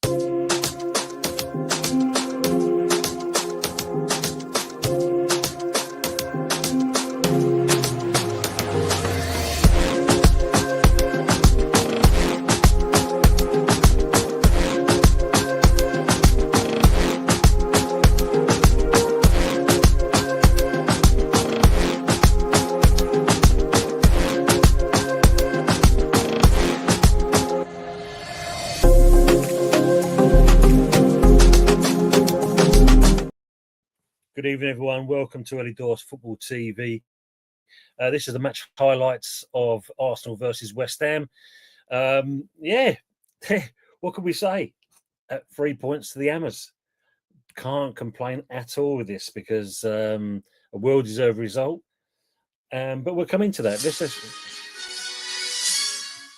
Good evening, everyone. Welcome to Early Doors Football TV. This is the match highlights of Arsenal versus West Ham. Yeah, what can we say? 3 points to the Hammers. Can't complain at all with this because a well-deserved result. But we'll come into that. This is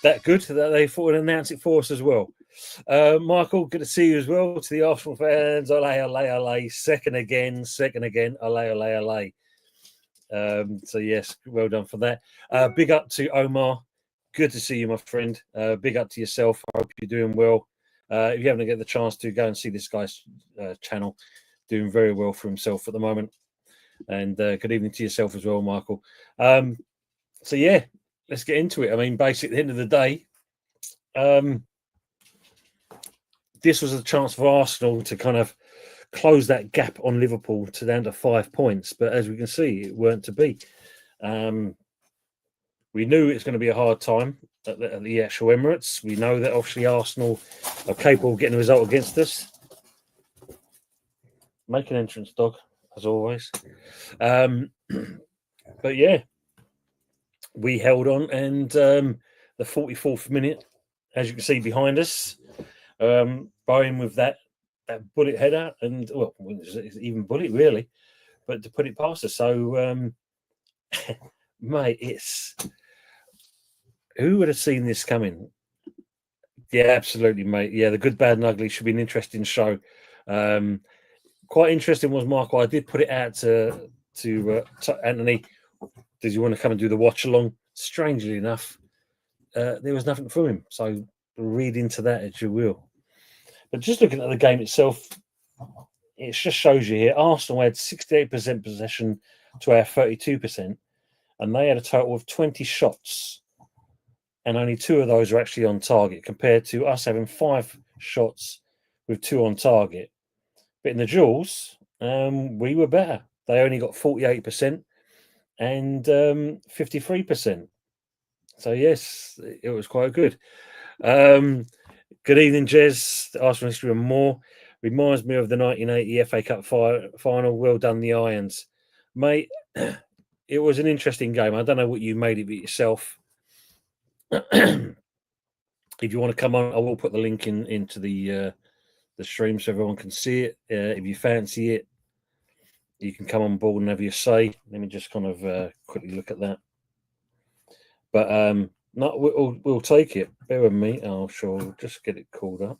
that good that they thought would announce it for us as well. Michael, good to see you as well. To the Arsenal fans, ole, ole, ole. Second again, ole, ole, ole. So yes, well done for that. Big up to Omar. Good to see you, my friend. Big up to yourself. I hope you're doing well. If you haven't got the chance to go and see this guy's channel, doing very well for himself at the moment. And good evening to yourself as well, Michael. So yeah, let's get into it. I mean, basically, at the end of the day, this was a chance for Arsenal to kind of close that gap on Liverpool to down to 5 points. But as we can see, it weren't to be. We knew it's going to be a hard time at the actual Emirates. We know that obviously Arsenal are capable of getting a result against us. Make an entrance, dog, as always. But yeah, we held on, and the 44th minute, as you can see behind us, Bowen with that bullet header, and well, it's even bullet really, but to put it past us. So, mate, it's who would have seen this coming? Yeah, absolutely, mate. Yeah, the good, bad, and ugly should be an interesting show. Quite interesting was Michael. I did put it out to Anthony. Does you want to come and do the watch along? Strangely enough, there was nothing from him. So read into that as you will. But just looking at the game itself, it just shows you here. Arsenal had 68% possession to our 32%, and they had a total of 20 shots, and only 2 of those are actually on target, compared to us having 5 shots with 2 on target. But in the duels, we were better. They only got 48% and 53%. So yes, it was quite good. Good evening, Jez. Arsenal history and more. Reminds me of the 1980 FA Cup final. Well done, the Irons. Mate, it was an interesting game. I don't know what you made of it yourself. If you want to come on, I will put the link into the stream so everyone can see it. If you fancy it, you can come on board whenever you say. Let me just kind of quickly look at that. But no, we'll take it. Bear with me. I'll sure just get it called up.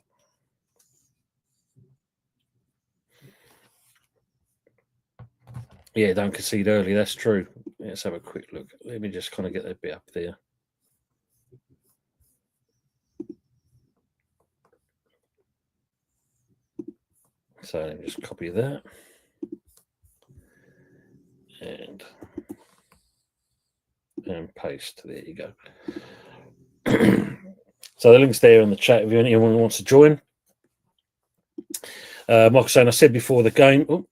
Yeah, don't concede early. That's true. Let's have a quick look. Let me just kind of get that bit up there. So let me just copy that. And paste. There you go. So the link's there in the chat if anyone wants to join. Michael saying, I said before the game,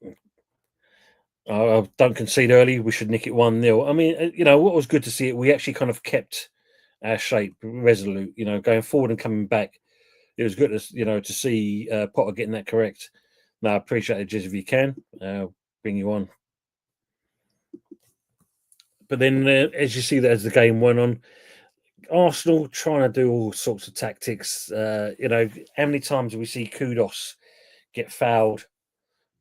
don't concede early. We should nick it 1-0. I mean, you know, what was good to see it, we actually kind of kept our shape resolute, you know, going forward and coming back. It was good to, you know, to see Potter getting that correct. Now, I appreciate it, Jiz, if you can. Bring you on. But then, as you see that as the game went on, Arsenal trying to do all sorts of tactics. You know, how many times do we see Kudos get fouled,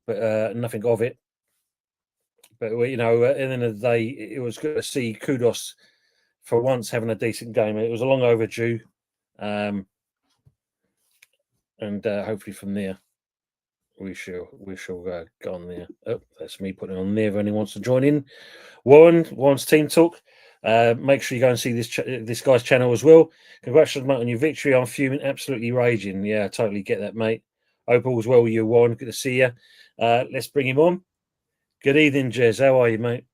but nothing of it? But, you know, at the end of the day, it was good to see Kudos for once having a decent game. It was a long overdue. And hopefully from there, we shall go on there. Oh, that's me putting it on there if anyone wants to join in. Warren's team talk. Make sure you go and see this guy's channel as well. Congratulations, mate, on your victory. I'm fuming, absolutely raging. Yeah, I totally get that, mate. Hope all's well with you, Warren. Good to see you. Let's bring him on. Good evening, Jez. How are you, mate?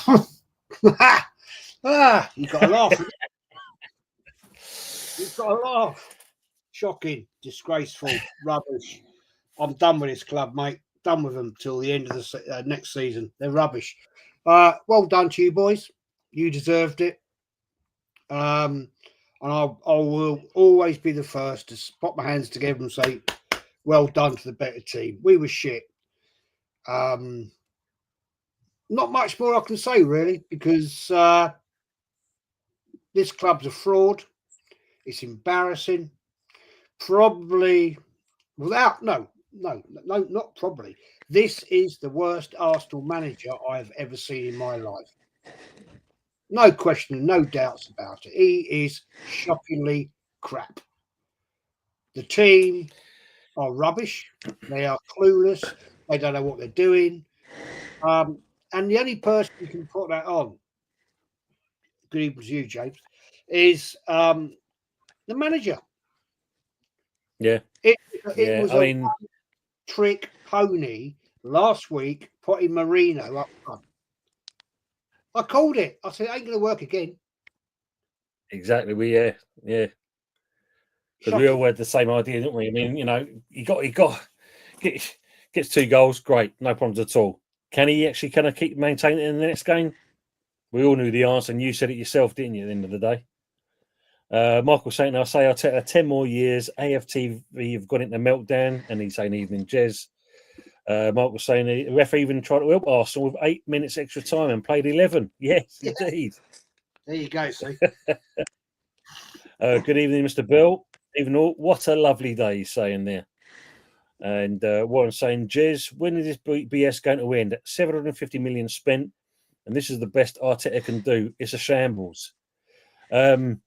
You got to laugh. You've got to laugh. Shocking, disgraceful, rubbish. I'm done with this club, mate. Done with them till the end of the next season. They're rubbish. Well done to you, boys. You deserved it. And I will always be the first to put my hands together and say, well done to the better team. We were shit. Not much more I can say, really, because this club's a fraud. It's embarrassing. Probably not probably. This is the worst Arsenal manager I've ever seen in my life. No question, no doubts about it. He is shockingly crap. The team are rubbish. They are clueless. They don't know what they're doing. And the only person who can put that on, good evening to you, James, is the manager. Yeah. It was a trick pony last week, putting Marino up front. I called it. I said, it ain't going to work again. Exactly. Yeah. Because we all had the same idea, didn't we? I mean, he gets 2 goals, great, no problems at all. Can he actually keep maintaining it in the next game? We all knew the answer, and you said it yourself, didn't you? At the end of the day, Michael saying, "I'll say I'll take 10 more years. AFTV have got into meltdown," and he's saying, "Evening, Jez." Michael saying the ref even tried to help Arsenal with 8 minutes extra time and played 11. Yes, yeah. Indeed. There you go, see. Good evening, Mr. Bill. Even all, what a lovely day, he's saying there. And Warren saying, Jez, when is this BS going to end? 750 million spent, and this is the best Arteta can do. It's a shambles. And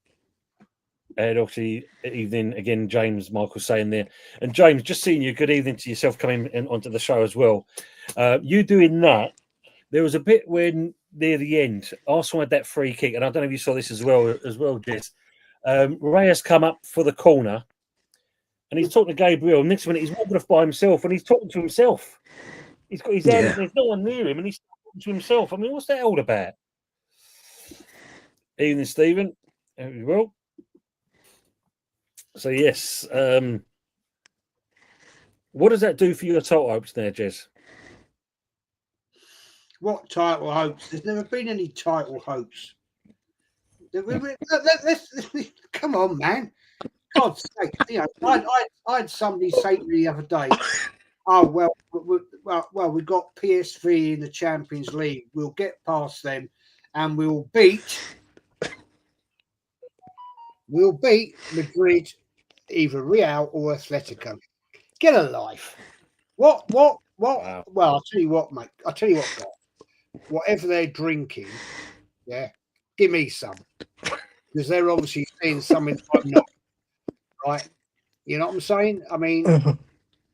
obviously, evening again, James, Michael saying there. And James, just seeing you, good evening to yourself coming in onto the show as well. You doing that, there was a bit when near the end, Arsenal had that free kick, and I don't know if you saw this as well, Jez. Reyes come up for the corner, and he's talking to Gabriel. Next minute, he's walking off by himself, and he's talking to himself. He's got his hand, and there's no one near him, and he's talking to himself. I mean, what's that all about? Evening, Stephen. Well, so yes, what does that do for your title hopes there, Jez? What title hopes? There's never been any title hopes. Come on, man. God's sake. I had somebody say to me the other day, oh, well, we've got PSV in the Champions League. We'll get past them and we'll beat Madrid, either Real or Atletico. Get a life. What? Wow. Well, I'll tell you what, mate. I'll tell you what, God. Whatever they're drinking, yeah, give me some. Because they're obviously seeing something I'm not. Right? You know what I'm saying? I mean,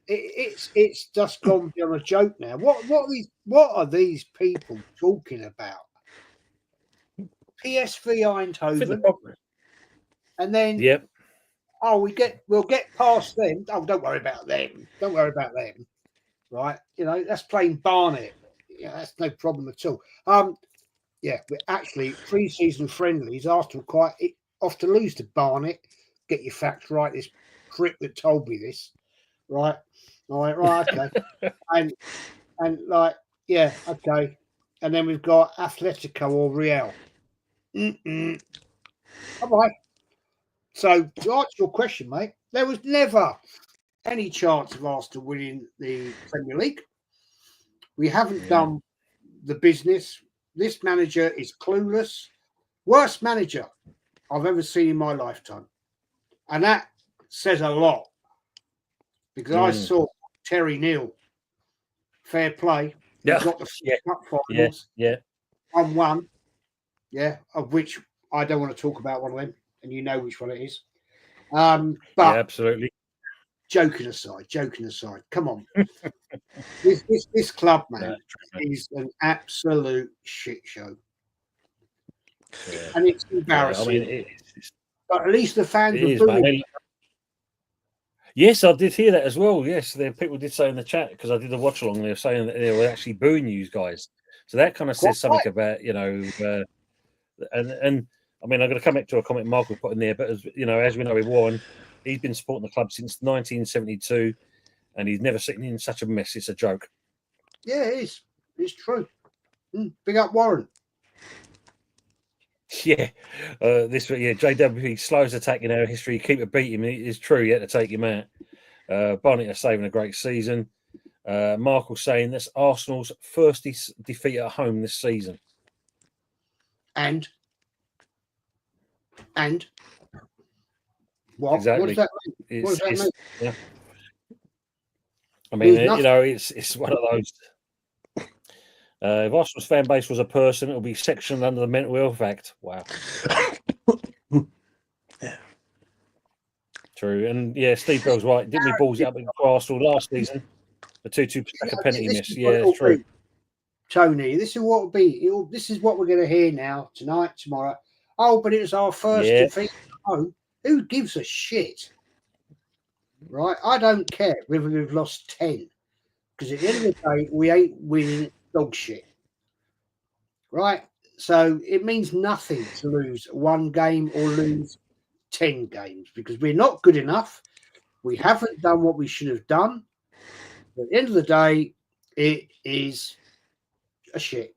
it's just gone beyond a joke now. What are these people talking about? PSV Eindhoven, and then we'll get past them. Oh, don't worry about them. Don't worry about them. Right? That's playing Barnet. Yeah, that's no problem at all. We're actually pre-season friendlies. Arsenal quite off to lose to Barnet. Get your facts right. This prick that told me this, right? Right, okay. and okay. And then we've got Atletico or Real. All right. So to answer your question, mate, there was never any chance of Arsenal winning the Premier League. We haven't done the business. This manager is clueless. Worst manager I've ever seen in my lifetime. And that says a lot. Because I saw Terry Neal, fair play. Yeah. Got the cup finals. 1-1. Yeah, of which I don't want to talk about one of them, and you know which one it is. But absolutely. Joking aside, come on. this club, man, is an absolute shit show. Yeah. And it's Yeah, embarrassing. I mean, But at least the fans it were is, man. booing. Yes, I did hear that as well. Yes, there people did say in the chat because I did a watch along. They were saying that they were actually booing you guys. So that kind of says something about and I mean I'm going to come back to a comment Mark was put in there, but as as we know with Warren, he's been supporting the club since 1972, and he's never seen in such a mess. It's a joke. Yeah, it is. It's true. Big up Warren. Yeah, JW slowest attack in our history. Keep it beat him. It is true. You had to take him out. Barnett is saving a great season. Mark was saying that's Arsenal's first defeat at home this season. And what? Exactly. What does that mean? What does that mean? Yeah. I mean, it's one of those. If Arsenal's fan base was a person, it would be sectioned under the Mental Health Act. Wow. Yeah. True. And yeah, Steve Bell's right. Didn't we balls it up into Arsenal last season? The 2-2 penalty miss. Yeah, it's true. Tony, this is what will be. This is what we're going to hear now, tonight, tomorrow. Oh, but it was our first defeat at home. Who gives a shit? Right? I don't care whether we've lost 10. Because at the end of the day, we ain't winning dog shit. Right? So it means nothing to lose one game or lose 10 games because we're not good enough. We haven't done what we should have done. But at the end of the day, it is a shit.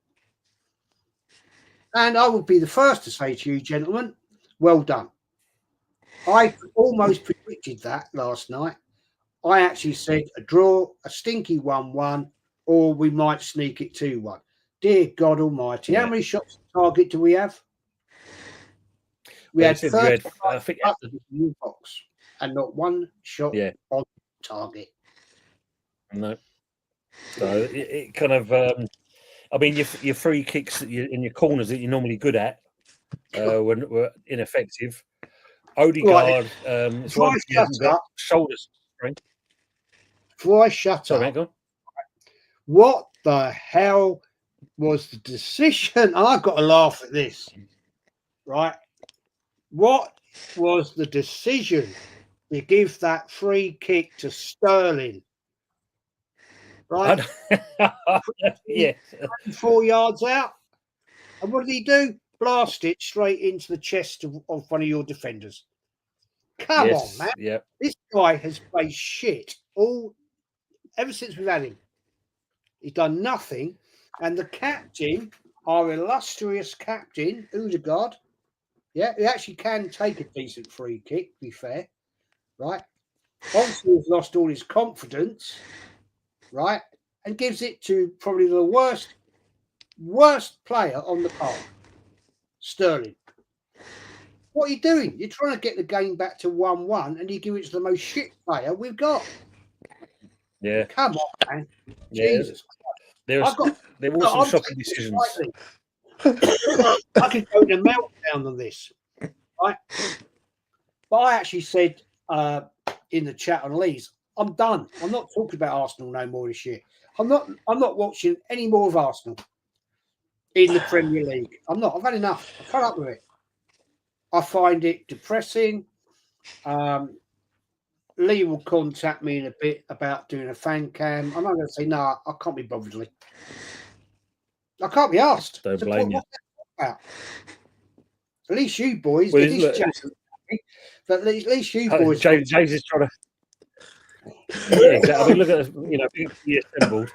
And I would be the first to say to you, gentlemen, well done. I almost predicted that last night. I actually said a draw, a stinky 1-1, or we might sneak it 2-1. Dear God Almighty, how many shots on target do we have? We had 35 in the box and not one shot on target. No. So it kind of, I mean, your free kicks in your corners that you're normally good at were ineffective. Odegaard, before I shut up, shoulders. Before I shut up, mate, what the hell was the decision? I've got to laugh at this, right? What was the decision to give that free kick to Sterling? Right? Yeah. 4 yards out. And what did he do? Blast it straight into the chest of one of your defenders. Come on, man. Yep. This guy has played shit ever since we've had him. He's done nothing. And the captain, our illustrious captain, Odegaard, he actually can take a decent free kick, to be fair. Right? Obviously, he's lost all his confidence, right? And gives it to probably the worst player on the park, Sterling. What are you doing? You're trying to get the game back to 1-1 and you give it to the most shit player we've got. Yeah. Come on, man. Yeah. Jesus. There were some shocking decisions. I could go to meltdown on this. Right? But I actually said in the chat on Lee's, I'm done. I'm not talking about Arsenal no more this year. I'm not watching any more of Arsenal in the Premier League. I'm not. I've had enough. I've fed up with it. I find it depressing. Lee will contact me in a bit about doing a fan cam. I'm not going to say, no, I can't be bothered, Lee. I can't be asked. Don't blame you. At least you boys, well, but at least you boys. James is trying to. Yeah, exactly. I mean, look at he assembled.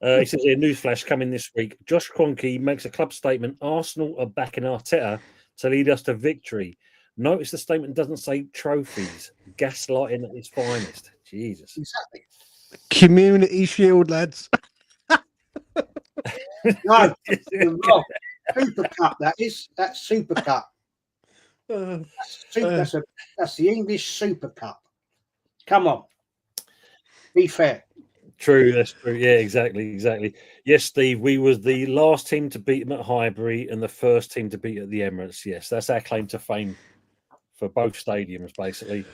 He says here, newsflash coming this week. Josh Kroenke makes a club statement. Arsenal are backing Arteta to lead us to victory. Notice the statement doesn't say trophies. Gaslighting at its finest. Jesus. Exactly. Community Shield, lads. No, you're wrong. Super Cup, that is. That's Super Cup. That's the English Super Cup. Come on. Be fair. True, that's true. Yeah, exactly. Yes, Steve, we was the last team to beat them at Highbury and the first team to beat at the Emirates. Yes, that's our claim to fame for both stadiums, basically.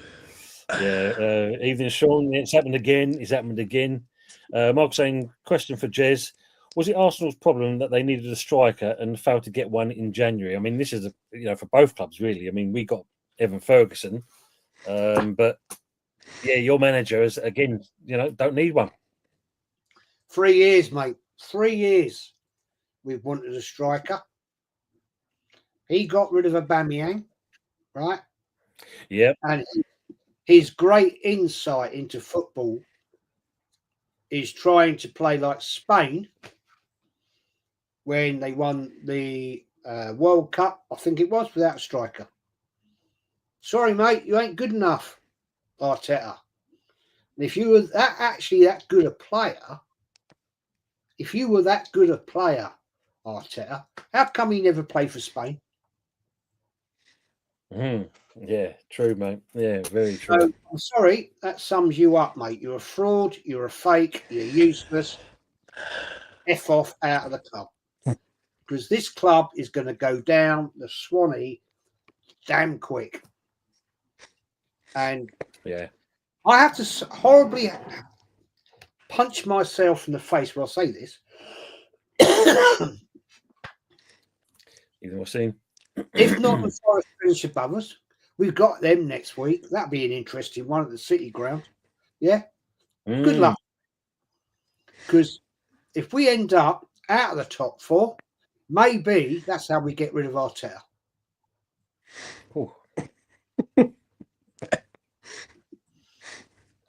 Yeah. Evening, Sean. It's happened again. Mark saying, question for Jez. Was it Arsenal's problem that they needed a striker and failed to get one in January? I mean, this is for both clubs really. I mean, we got Evan Ferguson, but yeah, your manager is again, don't need one. 3 years, mate. 3 years. We've wanted a striker. He got rid of Aubameyang, right? Yeah, and his great insight into football is trying to play like Spain when they won the World Cup, I think it was, without a striker. Sorry, mate, you ain't good enough, Arteta. And if you were that good a player, Arteta, how come he never played for Spain? Yeah, true, mate. Yeah, very true. So, I'm sorry, that sums you up, mate. You're a fraud, you're a fake, you're useless. F off out of the club. Because this club is going to go down the Swanee damn quick. And yeah, I have to horribly punch myself in the face when I say this. even we're seeing. If not the Forest finish above us, we've got them next week. That'd be an interesting one at the City Ground. Yeah? Good luck. Because if we end up out of the top 4, maybe that's how we get rid of Arteta. Oh.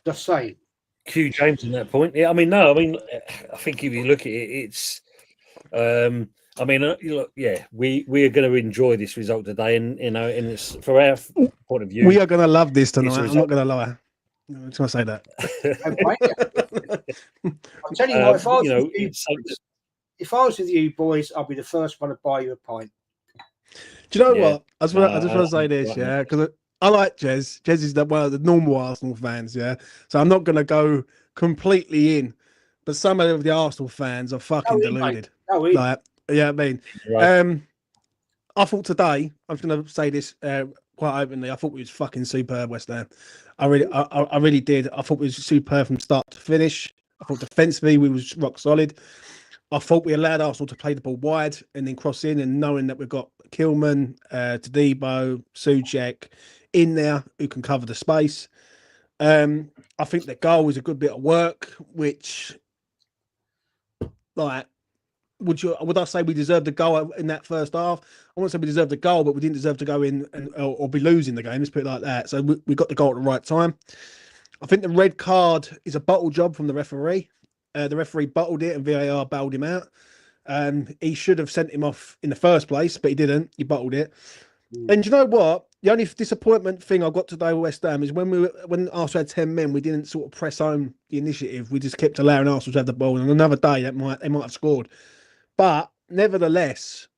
Just saying. Q James on that point. Yeah, I I think if you look at it, it's. Look, yeah, we are going to enjoy this result today, and and it's for our point of view. We are going to love this tonight. I'm not going to lie. I'm just going to say that. I'll tell you what, if I was with you boys, I'll be the first one to buy you a pint. Do you know what? I just want to say this, yeah, because I like Jez. Jez is one of the normal Arsenal fans, yeah. So I'm not going to go completely in, but some of the Arsenal fans are fucking deluded. Like, yeah, I mean, right. I thought today, I'm going to say this quite openly. I thought we was fucking superb, West Ham. I really did. I thought we was superb from start to finish. I thought defensively we was rock solid. I thought we allowed Arsenal to play the ball wide and then cross in, and knowing that we've got Kilman, Todibo, Souček in there who can cover the space. I think the goal was a good bit of work, which, like, would I say we deserved the goal in that first half? I won't say we deserved the goal, but we didn't deserve to go in or be losing the game. Let's put it like that. So we got the goal at the right time. I think the red card is a bottle job from the referee. The referee bottled it and VAR bailed him out. He should have sent him off in the first place, but he didn't. He bottled it. And you know what? The only disappointment thing I got today with West Ham is when Arsenal had 10 men, we didn't sort of press home the initiative. We just kept allowing Arsenal to have the ball. And another day, they might have scored. But nevertheless,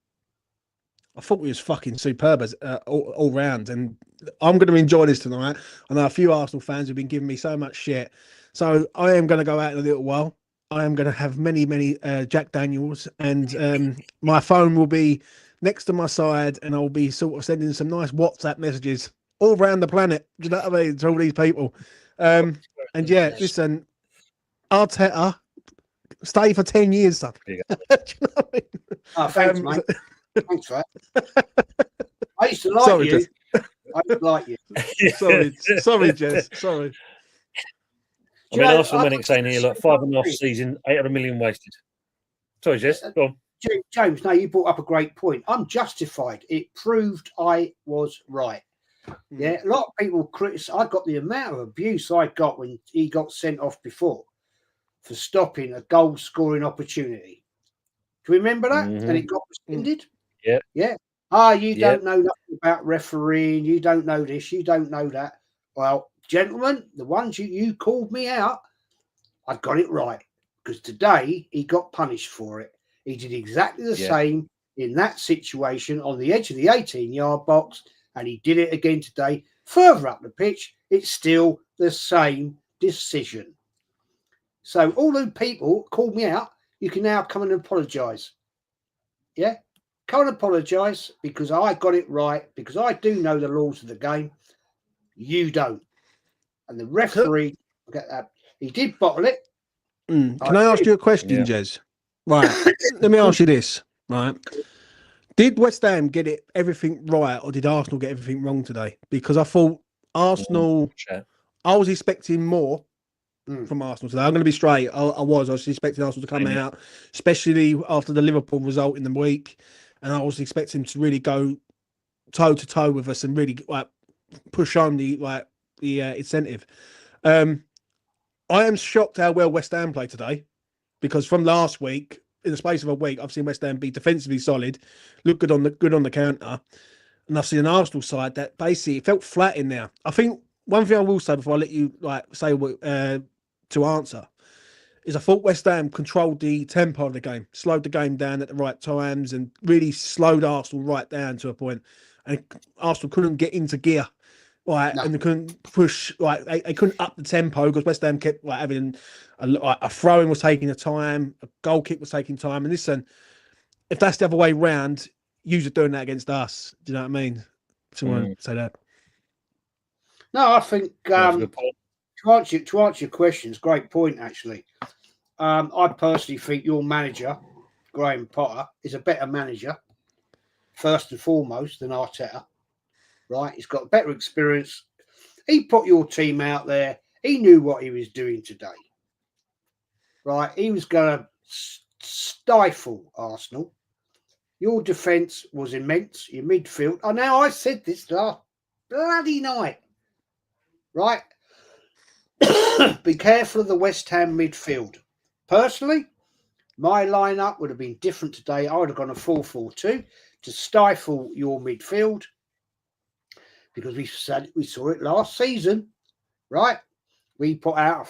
I thought we was fucking superb as all round. And I'm going to enjoy this tonight. I know a few Arsenal fans have been giving me so much shit. So I am going to go out in a little while. I am going to have many Jack Daniels, and my phone will be next to my side, and I'll be sort of sending some nice WhatsApp messages all around the planet. Do you know what I mean? To all these people. And yeah, listen, Arteta, stay for 10 years, son. Do you know what I mean? Oh, thanks, mate. Thanks for that. I used to like you. Jess. I used to like you. Sorry, Jess. Sorry. I mean, Arsenal Manic saying here, look, 5.5 season, 800 million wasted. Sorry, Jess, go on. James, no, you brought up a great point. I'm justified. It proved I was right. Yeah, a lot of people criticize. I got the amount of abuse I got when he got sent off before for stopping a goal-scoring opportunity. Do you remember that? And it got rescinded? Yeah. Yeah. You don't know nothing about refereeing. You don't know this. You don't know that. Well, gentlemen, the ones you called me out, I got it right. Because today he got punished for it. He did exactly the same in that situation on the edge of the 18-yard box, and he did it again today. Further up the pitch, it's still the same decision. So all the people called me out, you can now come and apologise. Yeah? Come and apologise because I got it right, because I do know the laws of the game. You don't. And the referee, he did bottle it. Can I ask you a question, Jez? Right. Let me ask you this. Right. Did West Ham get everything right, or did Arsenal get everything wrong today? Because I thought Arsenal, Chat. I was expecting more Mm. from Arsenal today. I'm going to be straight. I was expecting Arsenal to come Same here. out, especially after the Liverpool result in the week, and I was expecting to really go toe to toe with us and really like push on the incentive. I am shocked how well West Ham played today, because from last week, in the space of a week, I've seen West Ham be defensively solid, look good on the counter, and I've seen an Arsenal side that basically felt flat in there. I think one thing I will say before I let you say what to answer is I thought West Ham controlled the tempo of the game, slowed the game down at the right times, and really slowed Arsenal right down to a point. And Arsenal couldn't get into gear, right, No. and they couldn't push, like they couldn't up the tempo because West Ham kept like having a throwing was taking a time, a goal kick was taking time. And listen, if that's the other way round, you are doing that against us. Do you know what I mean? Someone say that. No, I think That's a good point. to answer your questions, great point actually. I personally think your manager, Graham Potter, is a better manager, first and foremost, than Arteta. Right? He's got better experience. He put your team out there. He knew what he was doing today. Right? He was going to stifle Arsenal. Your defence was immense. Your midfield. Oh, now I said this last bloody night. Right? Be careful of the West Ham midfield. Personally, my lineup would have been different today. I would have gone a 4-4-2 to stifle your midfield, because we saw it last season, right? We put out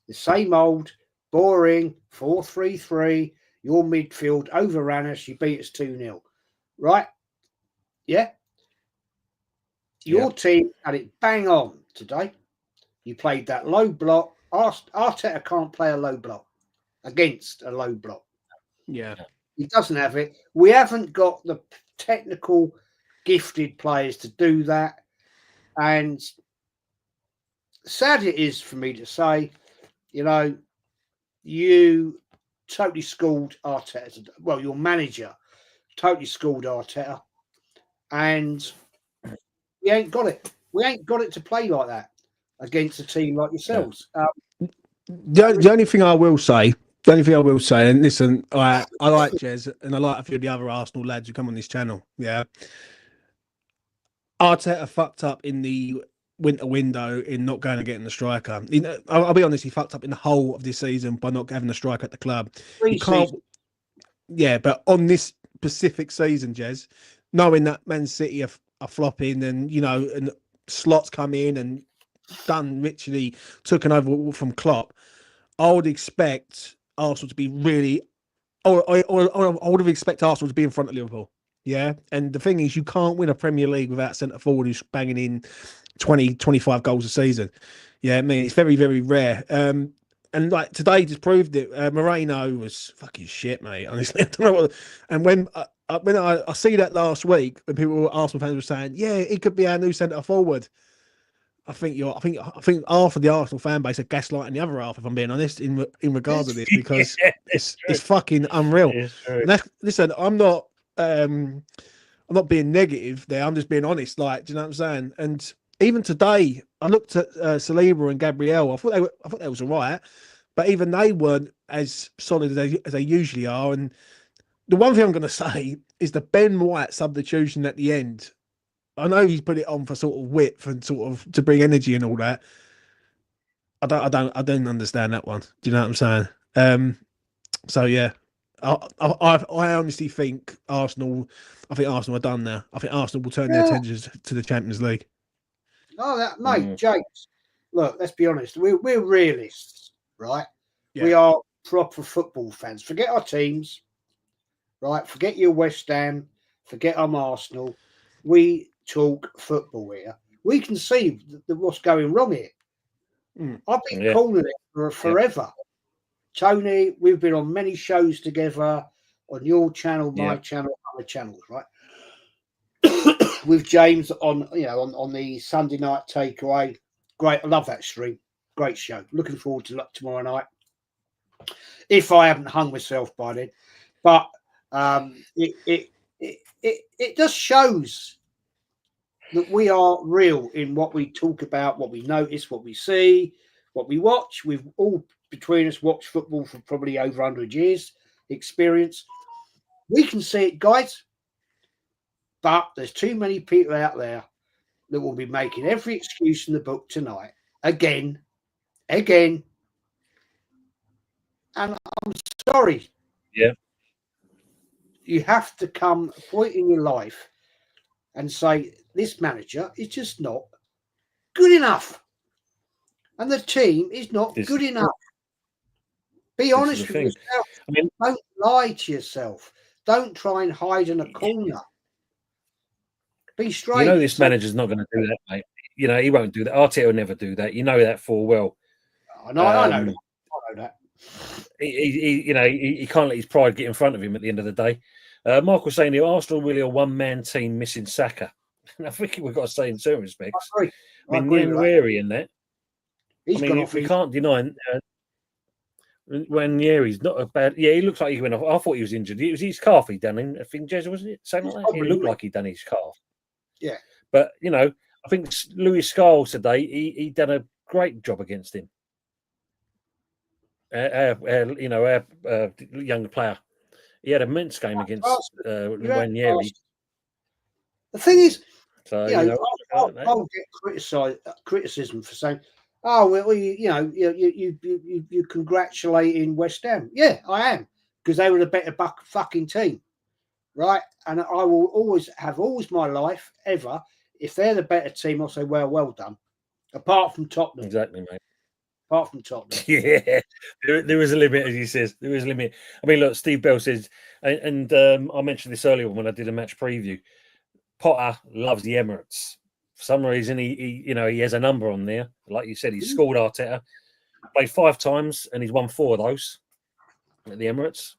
the same old boring 4-3-3. Your midfield overran us. You beat us 2-0, right? Yeah. Your team had it bang on today. You played that low block. Arteta can't play a low block against a low block. Yeah. He doesn't have it. We haven't got the technical, gifted players to do that. And sad it is for me to say, you totally schooled Arteta. Well, your manager totally schooled Arteta. And we ain't got it. We ain't got it to play like that against a team like yourselves. The only thing I will say, and listen, I like Jez and I like a few of the other Arsenal lads who come on this channel. Yeah. Arteta fucked up in the winter window in not going and getting the striker. I'll be honest, he fucked up in the whole of this season by not having a striker at the club. Yeah, but on this specific season, Jez, knowing that Man City are flopping and, and slots come in and done literally taken over from Klopp, I would expect Arsenal to be really, or I would have expected Arsenal to be in front of Liverpool. Yeah. And the thing is, you can't win a Premier League without centre forward who's banging in 20, 25 goals a season. Yeah. I mean, it's very, very rare. And like today just proved it. Moreno was fucking shit, mate. Honestly, I don't know what. And when I see that last week, when Arsenal fans were saying, yeah, he could be our new centre forward. I think half of the Arsenal fan base are gaslighting the other half, if I'm being honest, in regards to this, because it's fucking unreal. Listen, I'm not being negative there. I'm just being honest. Like, do you know what I'm saying? And even today, I looked at Saliba and Gabriel. I thought they was all right, but even they weren't as solid as they usually are. And the one thing I'm going to say is the Ben White substitution at the end. I know he's put it on for sort of width and sort of to bring energy and all that. I don't understand that one. Do you know what I'm saying? So yeah, I honestly think Arsenal are done now. I think Arsenal will turn their attentions to the Champions League. Oh, mate, James. Look, let's be honest. We're realists, right? Yeah. We are proper football fans. Forget our teams, right? Forget your West Ham. Forget Arsenal. We talk football here. We can see what's going wrong here. I've been calling it for forever. Tony, we've been on many shows together on your channel, my channel, other channels, right? With James on the Sunday night takeaway. Great, I love that stream. Great show. Looking forward to tomorrow night. if I haven't hung myself by then. But it just shows that we are real in what we talk about, what we notice, what we see, what we watch. We've all between us watched football for probably over 100 years experience. We can see it, guys, but there's too many people out there that will be making every excuse in the book tonight again. And I'm sorry. Yeah. You have to come a point in your life and say, this manager is just not good enough. And the team is not good enough. Be honest with yourself. I mean, don't lie to yourself. Don't try and hide in a corner. Be straight. You know this manager's not going to do that, mate. You know, he won't do that. Arteta will never do that. You know that full well. I know that. He can't let his pride get in front of him at the end of the day. Michael saying here, Arsenal really a one-man team missing Saka. I think we've got to say in certain respects. I mean, Nwaneri in that. He's I mean, we can't deny Nwaneri's not a bad. Yeah, he looks like he went off. I thought he was injured. It was his calf he done in. I think Jez, wasn't it? Something like that. It looked like he done his calf. Yeah. But you know, I think Louis Scarles today, he done a great job against him. Our young player. He had a immense game against Nwaneri. The thing is, so, I'll get criticism for saying, "Oh, well, you congratulating West Ham." Yeah, I am, because they were the better fucking team, right? And I will always my life ever. If they're the better team, I'll say, "Well done." Apart from Tottenham, exactly, mate. Apart from Tottenham, yeah, there is a limit, as he says. There is a limit. I mean, look, Steve Bell says, and I mentioned this earlier when I did a match preview. Potter loves the Emirates. For some reason, he has a number on there. Like you said, he's scored Arteta, played 5 times, and he's won 4 of those at the Emirates.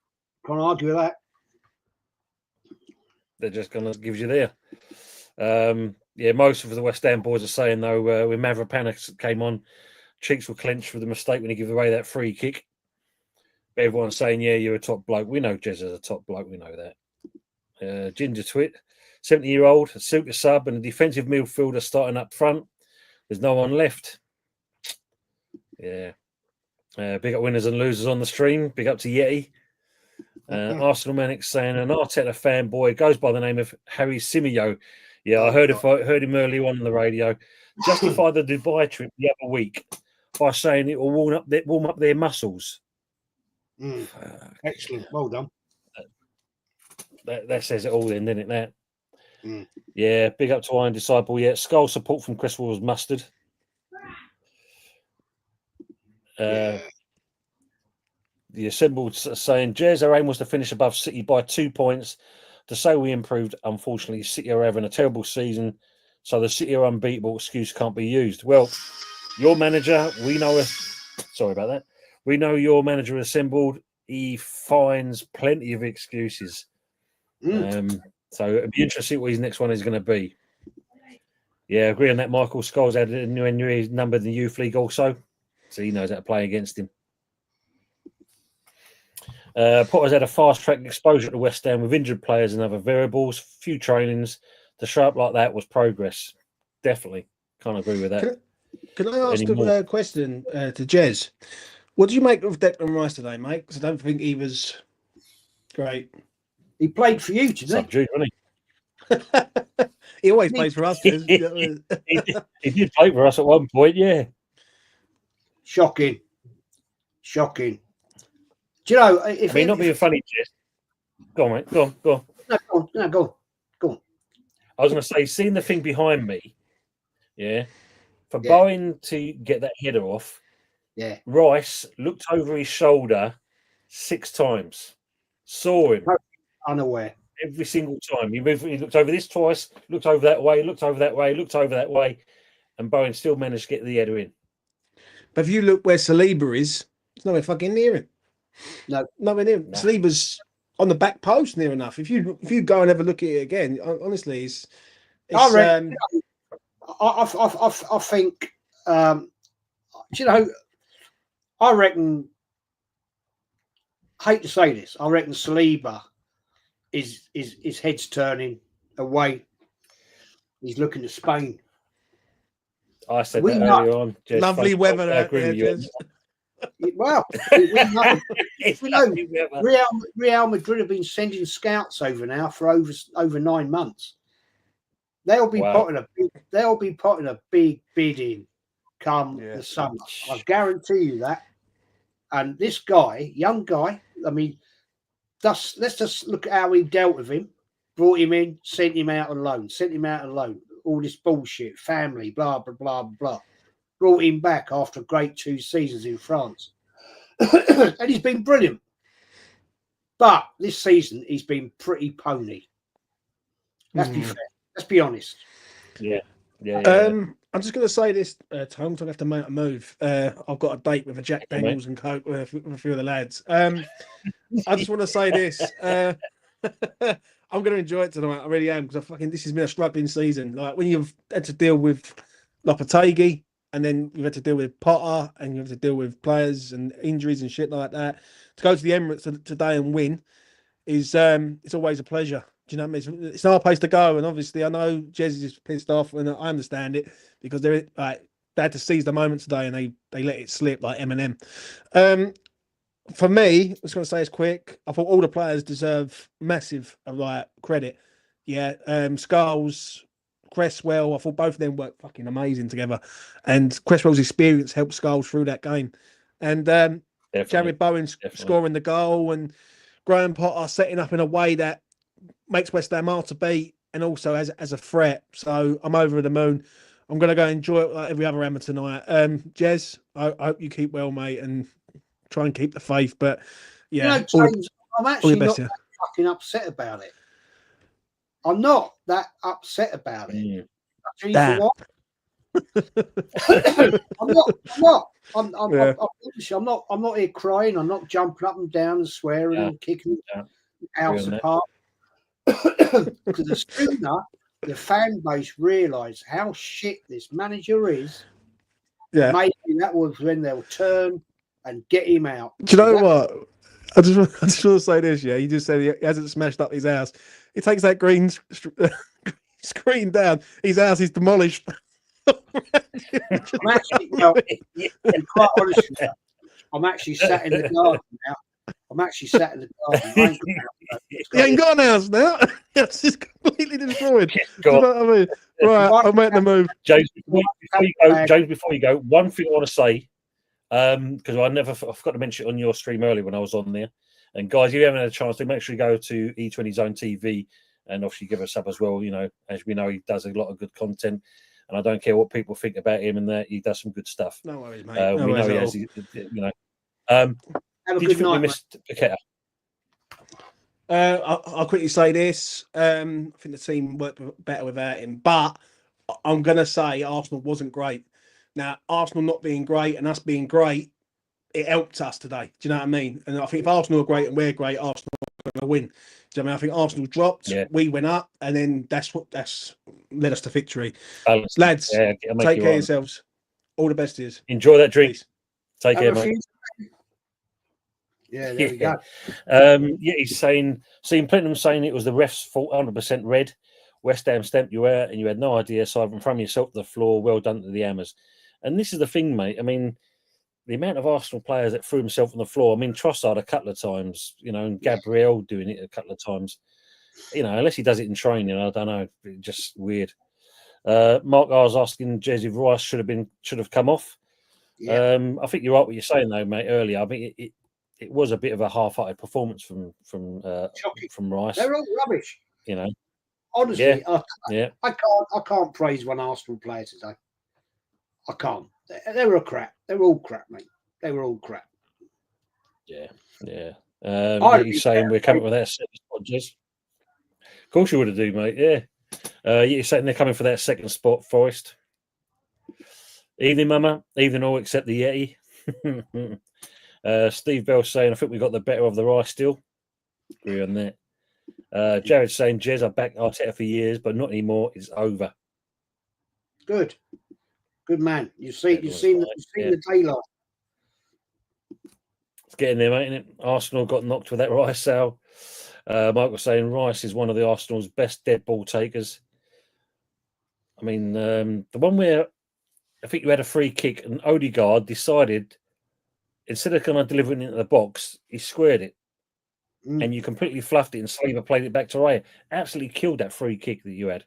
Can't argue with that. They're just going to give you there. Most of the West Ham boys are saying, though, when Mavropanos came on, cheeks were clenched for the mistake when he gave away that free kick. But everyone's saying, yeah, you're a top bloke. We know Jez is a top bloke. We know that. Ginger Twit, 70-year-old, a super sub and a defensive midfielder starting up front. There's no one left. Yeah. Big up winners and losers on the stream. Big up to Yeti. Arsenal Manic saying, an Arteta fanboy goes by the name of Harry Simeo. Yeah, I heard him early on the radio. Justify the Dubai trip the other week by saying it will warm up their muscles. Excellent. Well done. That says it all then, doesn't it? That. Yeah, big up to Iron Disciple. Yeah, Skull support from Cresswell's Mustard. The assembled saying, Jez, our aim was to finish above City by 2 points. To say we improved, unfortunately, City are having a terrible season, so the City are unbeatable. Excuse can't be used. Well, your manager, we know. Sorry about that. We know your manager assembled. He finds plenty of excuses. So it'd be interesting to see what his next one is going to be. Yeah, agree on that. Michael Scholes had a new number in the youth league also, so he knows how to play against him. Potter's had a fast-track exposure to West Ham with injured players and other variables. Few trainings to show up like that was progress. Definitely. Can't agree with that. Can I ask a question to Jez? What did you make of Declan Rice today, mate? Because I don't think he was great. He played for you, didn't he? He always plays for us. he did play for us at one point, yeah. Shocking. Do you know, not being funny, Jess. Go on, mate. Go on. No, go on. I was going to say, seeing the thing behind me, for Bowen to get that header off, Rice looked over his shoulder 6 times, saw him. Unaware. Every single time. He looked over this twice, looked over that way, looked over that way, and Bowen still managed to get the header in. But if you look where Saliba is, it's nowhere fucking near him. No, nowhere near him. No. Saliba's on the back post near enough. If you go and have a look at it again, honestly, it's I think I reckon I hate to say this, I reckon Saliba is his head's turning away. He's looking to Spain. I said We that know- earlier on. Jez, Lovely Facebook, weather I out agree there, with you on Jez. Well, we know It's we know lovely weather. Real Madrid have been sending scouts over now for over 9 months. They'll be Wow. putting a big bid in come Yeah. the summer. I guarantee you that. And this guy, young guy, I mean, let's just look at how we dealt with him. Brought him in, sent him out on loan, all this bullshit, family, blah, blah, blah, blah. Brought him back after a great 2 seasons in France. And he's been brilliant. But this season, he's been pretty pony. Let's be fair. Let's be honest. Yeah. I'm just going to say this, Tom, so I have to make a move. I've got a date with a Jack Okay, mate. Daniels and Coke with a few of the lads. I just want to say this. I'm going to enjoy it tonight. I really am, because this has been a struggling season. Like when you've had to deal with Lopetegui, and then you've had to deal with Potter, and you have to deal with players and injuries and shit like that. To go to the Emirates today and win is it's always a pleasure. Do you know what I mean? It's our place to go, and obviously I know Jez is pissed off, and I understand it, because they had to seize the moment today, and they let it slip like Eminem. For me, I was going to say it's quick. I thought all the players deserve massive credit. Yeah, Skulls, Cresswell. I thought both of them worked fucking amazing together, and Cresswell's experience helped Skulls through that game, and Jared Bowen scoring the goal, and Graham Potter setting up in a way that makes West Ham hard to beat, and also as a threat. So I'm over the moon. I'm going to go enjoy it like every other Hammer tonight. Jez, I hope you keep well, mate, and try and keep the faith. But yeah, You know, James, I'm actually not that fucking upset about it. I'm not that upset about it. Actually, Damn. for what? I'm not. I'm not here crying. I'm not jumping up and down and swearing and kicking house apart. Because the sooner the fan base realise how shit this manager is, maybe that was when they'll turn and get him out. Do you know what? I just want to say this. Yeah, he just said he hasn't smashed up his house. He takes that green screen down. His house is demolished. I'm actually, quite honestly, I'm actually sat in the garden now. He ain't got an house now. It's just completely destroyed. Do you know what I mean? Right, I'm making the move. James, before you go, one thing I want to say, because I forgot to mention it on your stream earlier when I was on there. And guys, if you haven't had a chance to, make sure you go to E20 Zone TV and obviously give us up as well. You know, as we know, he does a lot of good content. And I don't care what people think about him, and that he does some good stuff. No worries, mate. We know he has, you know. Did you think we missed Paqueta? I'll quickly say this. I think the team worked better without him, but I'm going to say Arsenal wasn't great. Now, Arsenal not being great and us being great, it helped us today. Do you know what I mean? And I think if Arsenal are great and we're great, Arsenal are going to win. Do you know what I mean? I think Arsenal dropped, we went up, and then that's led us to victory. Balance. Lads, take care of on. yourselves. All the best to you. Enjoy that drink. Peace. Take care, mate. Yeah, there we go. He's saying, seeing plenty of them saying it was the ref's fault, 100% red. West Ham stamped you out and you had no idea, so from throwing yourself to the floor, well done to the Hammers. And this is the thing, mate. I mean, the amount of Arsenal players that threw himself on the floor. I mean, Trossard a couple of times, you know, and Gabriel doing it a couple of times. You know, unless he does it in training, I don't know. It's just weird. Mark, I was asking Jez if Rice should have come off. Yeah. I think you're right what you're saying though, mate. Earlier, I mean, it was a bit of a half-hearted performance from Rice. They're all rubbish. You know, honestly, I can't praise one Arsenal player today. I can't. They were crap. They were all crap, mate. They were all crap. Yeah. You're saying we're coming with that second spot, Jez? Of course you would have do, mate. Yeah. You're saying they're coming for that second spot, Forest. Evening, Mama. Evening, all except the Yeti. Steve Bell saying, I think we got the better of the Rice still. Agree on that. Jared saying, Jez, I backed Arteta for years, but not anymore. It's over. Good man. You've seen the daylight. getting there, mate. Innit? Arsenal got knocked with that Rice sale. Mike was saying Rice is one of the Arsenal's best dead ball takers. I mean, the one where I think you had a free kick and Odegaard decided instead of kind of delivering it into the box, he squared it. And you completely fluffed it and Saliba played it back to Raya. Absolutely killed that free kick that you had.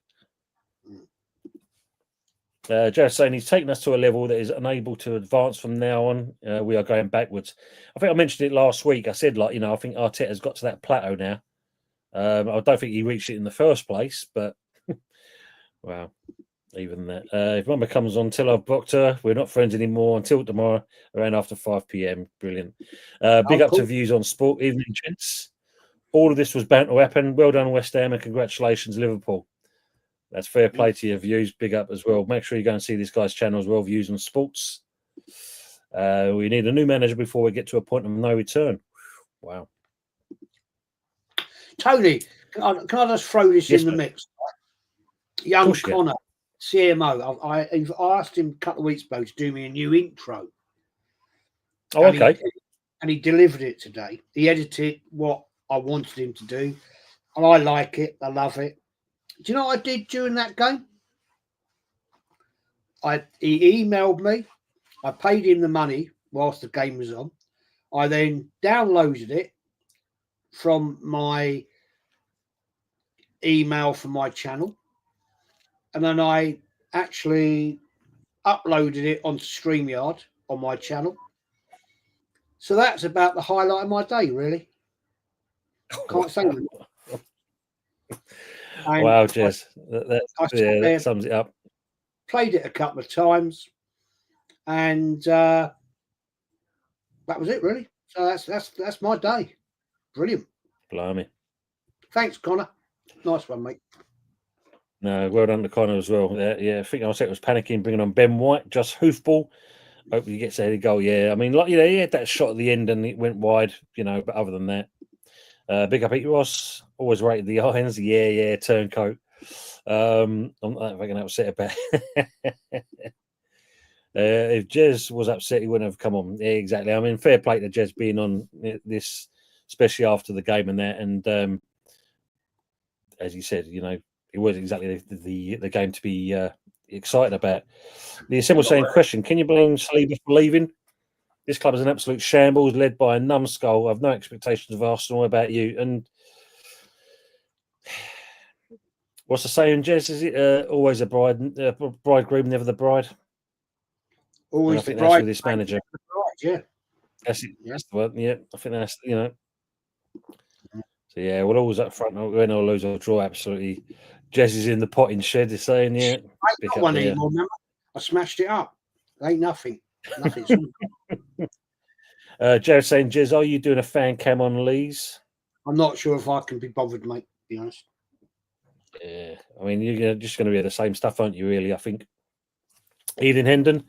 Jared's saying he's taken us to a level that is unable to advance from now on. We are going backwards. I think I mentioned it last week. I said, like, I think Arteta's got to that plateau now. I don't think he reached it in the first place, but wow, even that. If Mama comes on till I've blocked her, we're not friends anymore until tomorrow around after 5 p.m. Brilliant. Big up to Views on Sport. Evening, gents. All of this was bound to happen. Well done, West Ham, and congratulations, Liverpool. That's fair play to your Views. Big up as well. Make sure you go and see this guy's channel as well, Views on Sports. We need a new manager before we get to a point of no return. Wow. Tony, can I just throw this in the mix? Young Connor, CMO. I asked him a couple of weeks ago to do me a new intro. Oh, okay. And he delivered it today. He edited what I wanted him to do. And I like it. I love it. Do you know what I did during that game? He emailed me. I paid him the money whilst the game was on. I then downloaded it from my email from my channel. And then I actually uploaded it onto StreamYard on my channel. So that's about the highlight of my day, really. Can't say that. Wow, Jez. That sums it up. Played it a couple of times, and that was it, really. So that's my day. Brilliant. Blimey. Thanks, Connor. Nice one, mate. No, well done to Connor as well. Yeah, I think Arteta was panicking, bringing on Ben White, just hoofball. Hope he gets a headed goal. Yeah, I mean, he had that shot at the end and it went wide, but other than that, big up Pete Ross, always rated the irons. Yeah, turncoat. I'm not that fucking upset about it. If Jez was upset, he wouldn't have come on. Yeah, exactly. I mean, fair play to Jez being on this, especially after the game and that. And as you said, it was exactly the game to be excited about. The Assemble saying, question, can you blame Saliba for leaving? This club is an absolute shambles, led by a numbskull. I've no expectations of Arsenal. About you. And what's the saying, Jez? Is it always a bridegroom, never the bride? Always I think the that's bride. with this manager. Yeah. That's it. That's the one. Yeah, I think that's, So, yeah, we'll always up front, win or lose or draw, absolutely. Jez is in the potting shed, is saying, yeah. I ain't got one anymore, remember? I smashed it up. Ain't nothing. Jared saying, Jez, are you doing a fan cam on Lee's? I'm not sure if I can be bothered, mate, to be honest. Yeah, I mean, you're just going to be the same stuff, aren't you, really, I think. Ethan Hendon,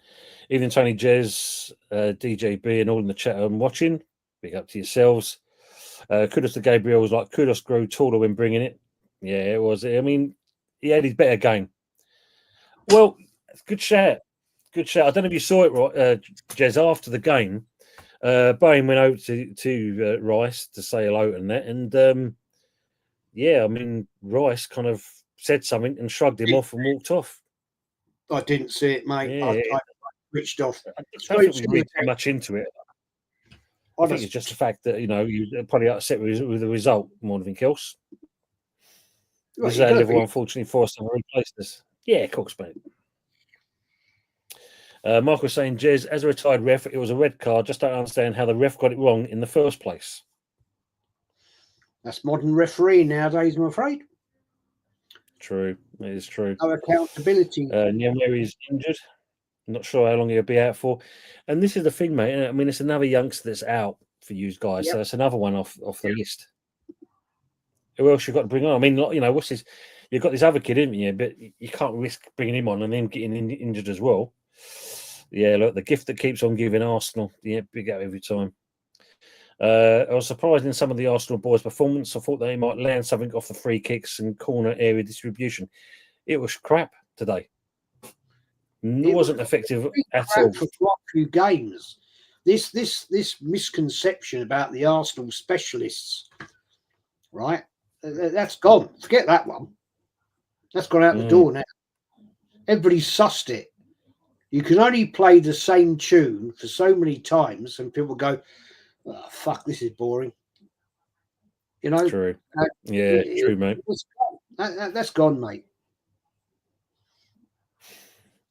Ethan, Tony, Jez, DJB, and all in the chat I'm watching. Big up to yourselves. Kudos to Gabriel. Was like, kudos grew taller when bringing it. Yeah, it was. I mean, he had his better game. Well, good shout. Good shout. I don't know if you saw it, right, Jez, after the game. Bowen went over to Rice to say hello and that. And, yeah, I mean, Rice kind of said something and shrugged him off and walked off. I didn't see it, mate. Yeah. I switched off. I don't think we read too much into it. I think it's just the fact that, you're probably upset with the result more than anything else. Well, this is how Liverpool unfortunately forced them to replace this. Yeah, of course, mate. Mark was saying, Jez, as a retired ref, it was a red card. Just don't understand how the ref got it wrong in the first place. That's modern refereeing nowadays, I'm afraid. True. It is true. No accountability. Nyamiri is injured. Not sure how long he'll be out for. And this is the thing, mate. I mean, it's another youngster that's out for you guys. Yep. So it's another one off the list. Who else you got to bring on? I mean, what's this? You've got this other kid, haven't you? But you can't risk bringing him on and then getting injured as well. Yeah, look, the gift that keeps on giving, Arsenal. Yeah, big out every time. I was surprised in some of the Arsenal boys' performance. I thought they might land something off the free kicks and corner area distribution. It was crap today. It wasn't effective at all. For quite a few games. this misconception about the Arsenal specialists, right? That's gone. Forget that one. That's gone out the door now. Everybody's sussed it. You can only play the same tune for so many times, and people go, oh, "Fuck, this is boring." You know, True. True, mate. That's gone, mate.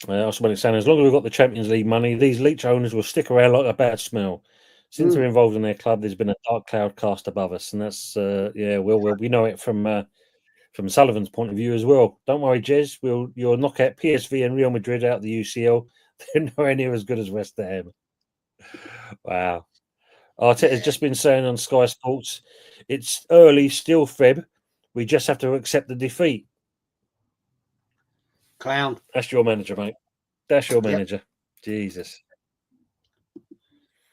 I was saying, as long as we've got the Champions League money, these Leach owners will stick around like a bad smell. Since we're involved in their club, there's been a dark cloud cast above us, and that's we know it from Sullivan's point of view as well. Don't worry, Jez, you'll knock out PSV and Real Madrid out the UCL. They're nowhere near as good as West Ham. Wow. Arteta's just been saying on Sky Sports, it's early, still Feb. We just have to accept the defeat. Clown. That's your manager, mate. That's your manager. Yep. Jesus.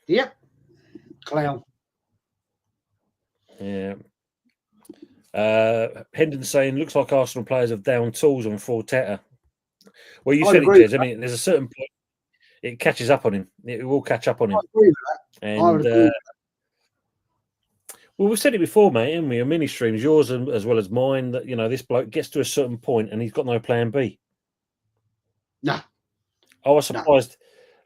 Yep. Clown. Yeah. Hendon saying, looks like Arsenal players have down tools on Forteta. Well, you said it, Jez. I mean, there's a certain point it catches up on him. It will catch up on him. I agree with that. And, I would agree with that. Well, we've said it before, mate, haven't we? On mini streams, yours as well as mine, that, you know, this bloke gets to a certain point and he's got no plan B. No. I was surprised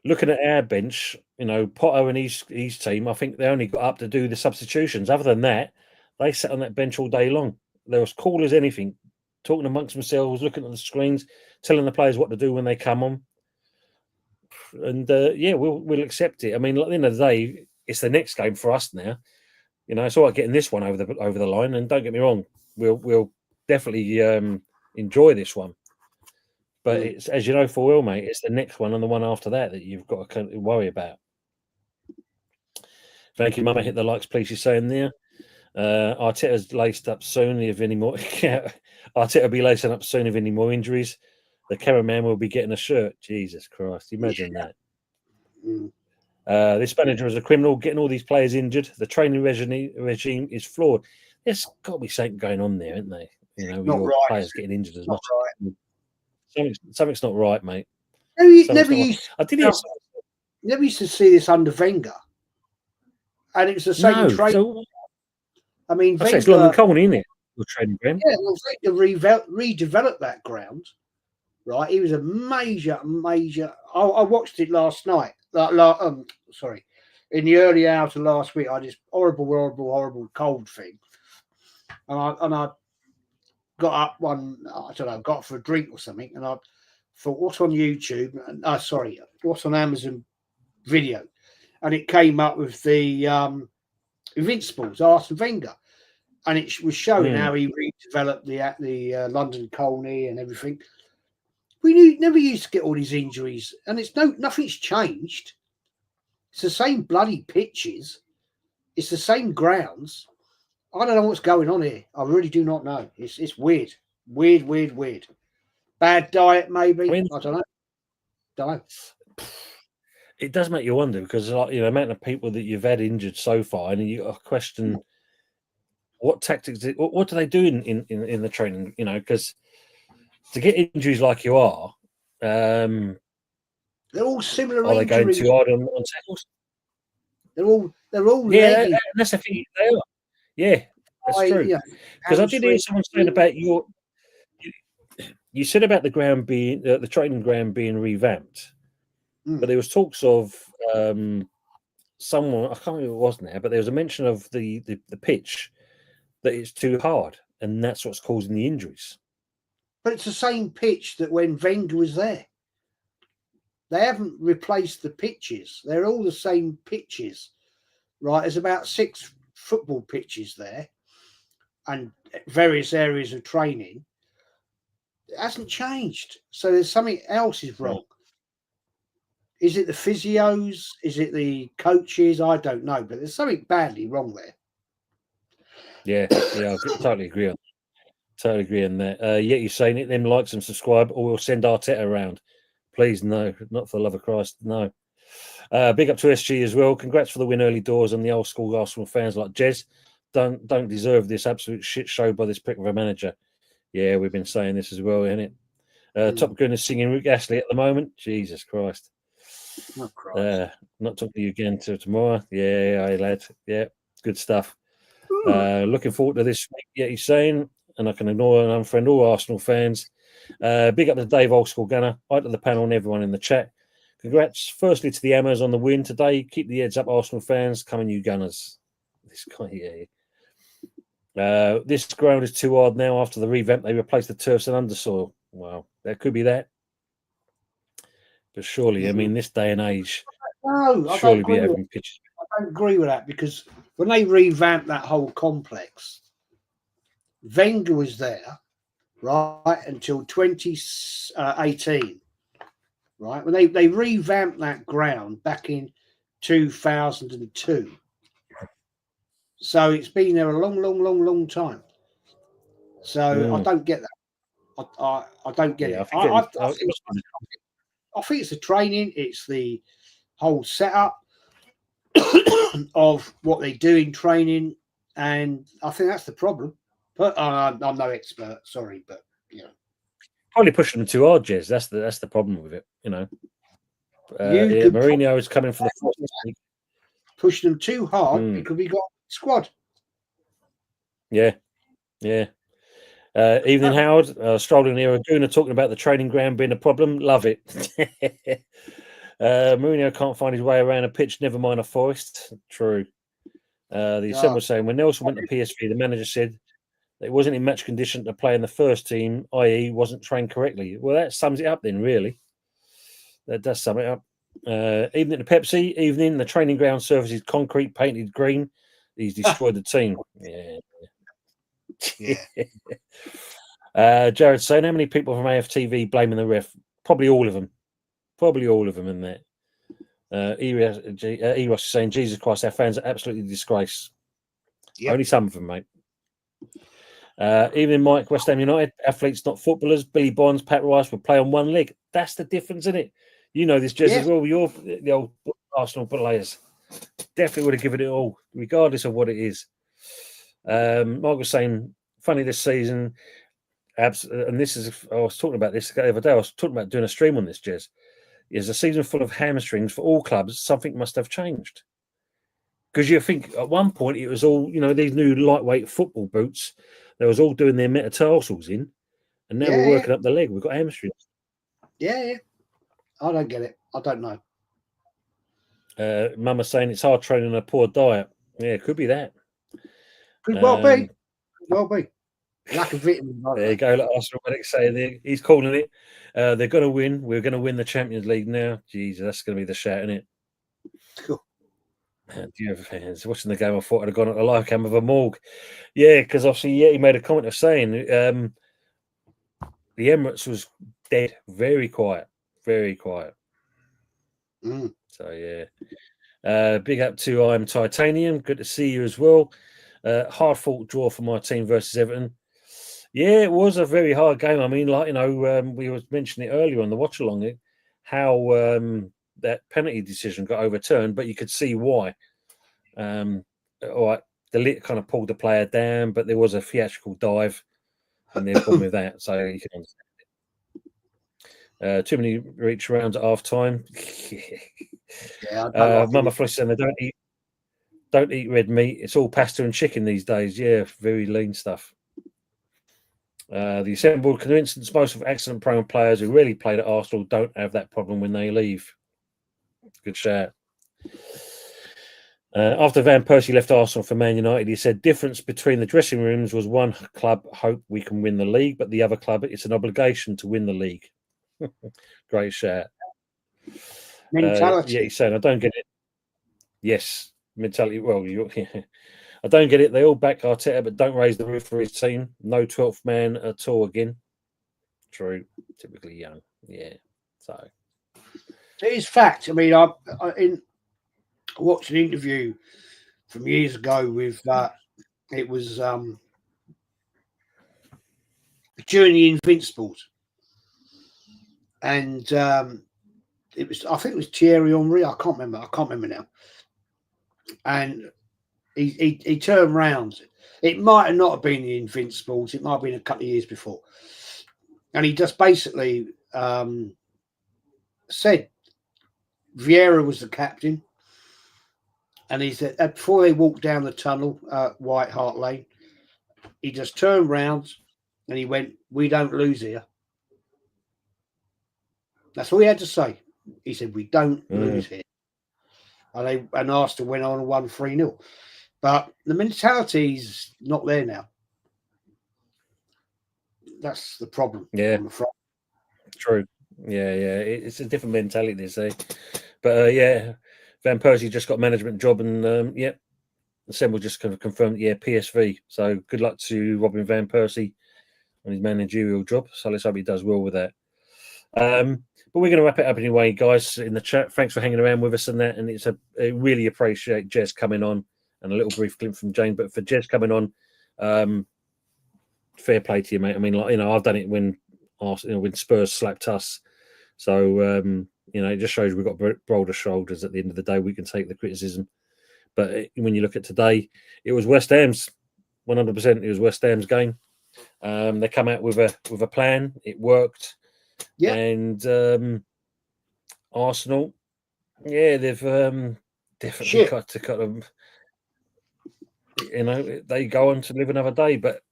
looking at our bench, you know, Potto and his team, I think they only got up to do the substitutions. Other than that, they sat on that bench all day long. They were as cool as anything, talking amongst themselves, looking at the screens, telling the players what to do when they come on. And, we'll accept it. I mean, at the end of the day, it's the next game for us now. You know, it's all right getting this one over the line. And don't get me wrong, we'll definitely enjoy this one. But it's, as you know, for Will, mate, it's the next one and the one after that you've got to worry about. Thank you, Mama. Hit the likes, please. You're saying there. Arteta's laced up soon. If any more, Arteta will be lacing up soon. If any more injuries, the cameraman will be getting a shirt. Jesus Christ! Imagine that. This manager is a criminal, getting all these players injured. The training regime is flawed. There's got to be something going on there, isn't there? You know, with your players getting injured as much. Something's not right, mate. Never used to see this under Wenger, and it was the same training. So, I mean, Wenger, it's London Colney, isn't it? Your training ground. Yeah, well, Wenger redeveloped that ground. Right, he was a major. I watched it last night. In the early hours of last week, I had this horrible cold thing, and I got up got up for a drink or something, and I thought, what's on YouTube? What's on Amazon Video? And it came up with the Invincibles, Arsene Wenger, and it was showing how he redeveloped the London Colney and everything. We never used to get all these injuries, and nothing's changed. It's the same bloody pitches. It's the same grounds. I don't know what's going on here. I really do not know. It's weird. Weird. Bad diet, maybe. I don't know. It does make you wonder because, like, you know, the amount of people that you've had injured so far, and you question what tactics, what do they do in the training? You know, because to get injuries like you are, they're all similar. Are they going too hard on tackles? They're all that's the thing. They are. Yeah, that's true. Because I did hear someone saying about you said about the ground being the training ground being revamped, but there was talks of someone, I can't remember who it was now, but there was a mention of the pitch that it's too hard, and that's what's causing the injuries. But it's the same pitch that when Wenger was there. They haven't replaced the pitches. They're all the same pitches, right? There's about 6 football pitches there and various areas of training. It hasn't changed. So there's something else is wrong. Is it the physios? Is it the coaches? I don't know, but there's something badly wrong there. Yeah, I totally agree on that. Totally agree on that. Yet you're saying it, them likes and subscribe, or we'll send Arteta around. Please, no, not for the love of Christ, no. Big up to SG as well. Congrats for the win early doors, and the old school Arsenal fans like Jez don't deserve this absolute shit show by this prick of a manager. Yeah, we've been saying this as well, isn't it? Top Gun is singing Rick Astley at the moment. Jesus Christ. Oh, Christ. Not talking to you again till tomorrow. Yeah, hey, lad. Yeah, good stuff. Looking forward to this week. Yeah, he's saying, and I can ignore and unfriend all Arsenal fans. Big up to Dave Oldschool Gunner. Hi to the panel and everyone in the chat. Congrats, firstly, to the Hammers on the win today. Keep the heads up, Arsenal fans. Coming, you Gunners. This guy, yeah. This ground is too hard now after the revamp. They replaced the turfs and undersoil. Wow, that could be that. But surely, I mean, this day and age, No, I surely don't be agree with having pitches. I don't agree with that, because when they revamped that whole complex, Wenger was there, right, until 2018, right? When they revamped that ground back in 2002. So it's been there a long time. So I don't get that. I don't get Yeah, it. I I think it's the training, it's the whole setup of what they do in training, and I think that's the problem. But I'm no expert, sorry, but probably pushing them too hard, Jez. That's the problem with it, you know. you could Mourinho is coming for the first week. push them too hard because we got a squad. Yeah. Evening, Howard. Strolling here, Aguna talking about the training ground being a problem. Love it. Mourinho can't find his way around a pitch, never mind a forest. True. The Assemble was saying when Nelson went to PSV, the manager said that he wasn't in match condition to play in the first team, i.e., wasn't trained correctly. Well, that sums it up then, really. That does sum it up. Evening to Pepsi. Evening, the training ground surface is concrete, painted green. He's destroyed the team. Yeah. Jared saying, how many people from AFTV blaming the ref? Probably all of them. In there. Eros is saying, Jesus Christ, our fans are absolutely disgrace. Yep. Only some of them, mate. Evening, Mike, West Ham United, athletes, not footballers. Billy Bonds, Pat Rice would play on one leg. That's the difference, isn't it? You know this, Jez, as well. You're the old Arsenal players. Definitely would have given it all, regardless of what it is. Mark was saying, funny this season, and this is, I was talking about this the other day. I was talking about doing a stream on this, Jez. Is a season full of hamstrings for all clubs. Something must have changed. Because you think at one point it was all, these new lightweight football boots, they was all doing their metatarsals in, and now we're working up the leg. We've got hamstrings. Yeah. I don't get it. I don't know. Mama's saying it's hard training on a poor diet. Yeah, it could be that. Could well be. Lack of vitamins. There you go. Like Arsenal medics say, he's calling it. They're going to win. We're going to win the Champions League now. Jeez, that's going to be the shout, isn't it? Cool. Do you have fans watching the game? I thought I'd have gone at the live cam of a morgue. Yeah, because obviously, he made a comment of saying the Emirates was dead, very quiet. So yeah, big up to I'm Titanium. Good to see you as well. Hard fought draw for my team versus Everton. Yeah, it was a very hard game. I mean, we were mentioning it earlier on the watch along, how that penalty decision got overturned, but you could see why. All right, the lit kind of pulled the player down, but there was a theatrical dive, and they're problem with that, so you can understand. Too many reach rounds at half time. Mama Flush saying they don't eat red meat. It's all pasta and chicken these days. Yeah, very lean stuff. The assembled coincidence, most of accident-prone players who really played at Arsenal don't have that problem when they leave. Good shout. After Van Persie left Arsenal for Man United, he said, difference between the dressing rooms was one club hope we can win the league, but the other club, it's an obligation to win the league. Great shout. Mentality. Yeah, he's saying, I don't get it. Yes, mentality. Well, I don't get it. They all back Arteta, but don't raise the roof for his team. No 12th man at all again. True. Typically young. Yeah. So it is fact. I mean, I watched an interview from years ago with it was during the Invincibles, and it was, I think it was Thierry Henry. I can't remember now. And he turned round. It might have not been the Invincibles. It might have been a couple of years before. And he just basically said, Vieira was the captain, and he said before they walked down the tunnel, White Hart Lane, he just turned round and he went, "We don't lose here." That's all he had to say. He said, "We don't lose here." And Arsenal went on and won 3-0. But the mentality's not there now. That's the problem. Yeah. True. Yeah. It's a different mentality, they say. But yeah, Van Persie just got a management job, and yeah, Assemble just kind of confirmed, yeah, PSV. So good luck to Robin Van Persie on his managerial job. So let's hope he does well with that. But we're going to wrap it up anyway, guys, in the chat. Thanks for hanging around with us and that. And I really appreciate Jez coming on, and a little brief glimpse from Jane. But for Jez coming on, fair play to you, mate. I mean, like, I've done it when Spurs slapped us. So, it just shows we've got broader shoulders. At the end of the day, we can take the criticism. But when you look at today, it was West Ham's 100%. It was West Ham's game. They come out with a plan. It worked. Yeah. And Arsenal, yeah, they've definitely got to cut them. They go on to live another day, but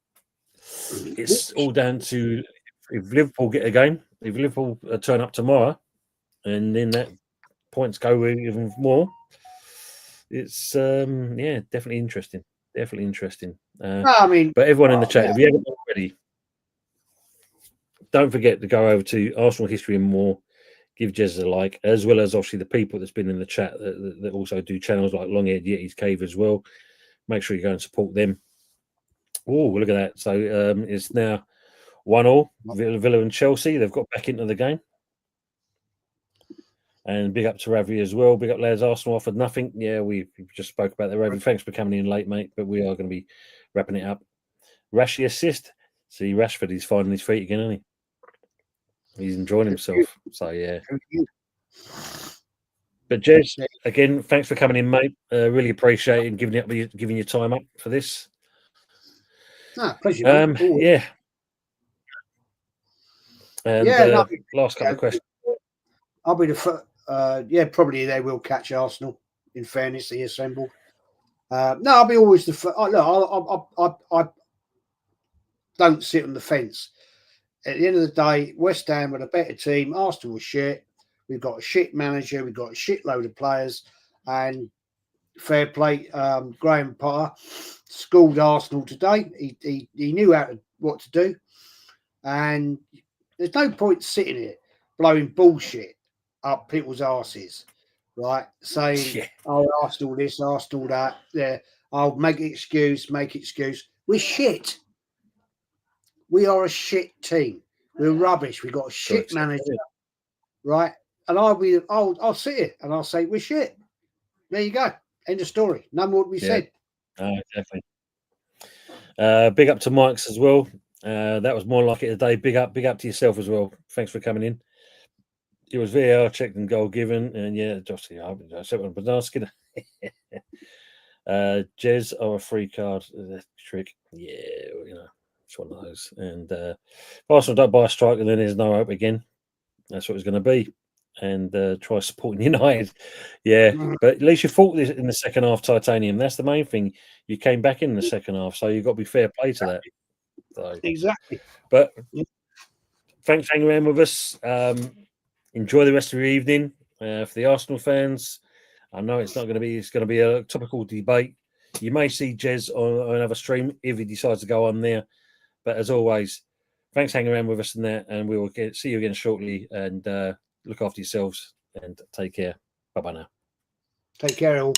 it's all down to if Liverpool get a game, if Liverpool turn up tomorrow, and then that points go even more. It's definitely interesting. Definitely interesting. But everyone in the chat, if you haven't already, don't forget to go over to Arsenal History and More. Give Jez a like, as well as obviously the people that's been in the chat that also do channels like Longhaired Yeti's Cave as well. Make sure you go and support them. Oh, look at that! So it's now 1-1. Villa and Chelsea. They've got back into the game. And big up to Ravi as well. Big up, lads. Arsenal offered nothing. Yeah, we just spoke about that, Ravi. Thanks for coming in late, mate. But we are going to be wrapping it up. Rashy assist. See, Rashford, he's finding his feet again, isn't he? He's enjoying himself. So, yeah. But, Jez, again, thanks for coming in, mate. Really appreciate it and giving your time up for this. Pleasure. Yeah. And last couple of questions. I'll be the first. Probably they will catch Arsenal. In fairness, they assembled. I'll be always the first. I don't sit on the fence. At the end of the day, West Ham were a better team. Arsenal was shit. We've got a shit manager. We've got a shitload of players. And fair play, Graham Potter schooled Arsenal today. He knew what to do. And there's no point sitting here blowing bullshit up people's asses, right? Saying, "Oh, Arsenal this, Arsenal that." Yeah, I'll make excuse. We're shit. We are a shit team. We're rubbish. We've got a shit manager, right? And I'll sit here and I'll say we're shit. There you go. End of story. No more to be said. Oh, definitely. Big up to Mike's as well. That was more like it today. Big up to yourself as well. Thanks for coming in. It was VAR checked and goal given, and yeah, Josie, I said one Bernarski. Jez or a free card trick. Yeah, it's one of those. And if Arsenal don't buy a striker, then there's no hope again. That's what it's going to be. And try supporting United. Yeah, but at least you fought this in the second half, Titanium. That's the main thing. You came back in the second half, so you've got to be fair play to that. So, exactly. But thanks for hanging around with us. Enjoy the rest of your evening. For the Arsenal fans, I know it's going to be a topical debate. You may see Jez on another stream if he decides to go on there. But as always, thanks for hanging around with us in there, and we will see you again shortly. And look after yourselves and take care. Bye-bye now. Take care, all.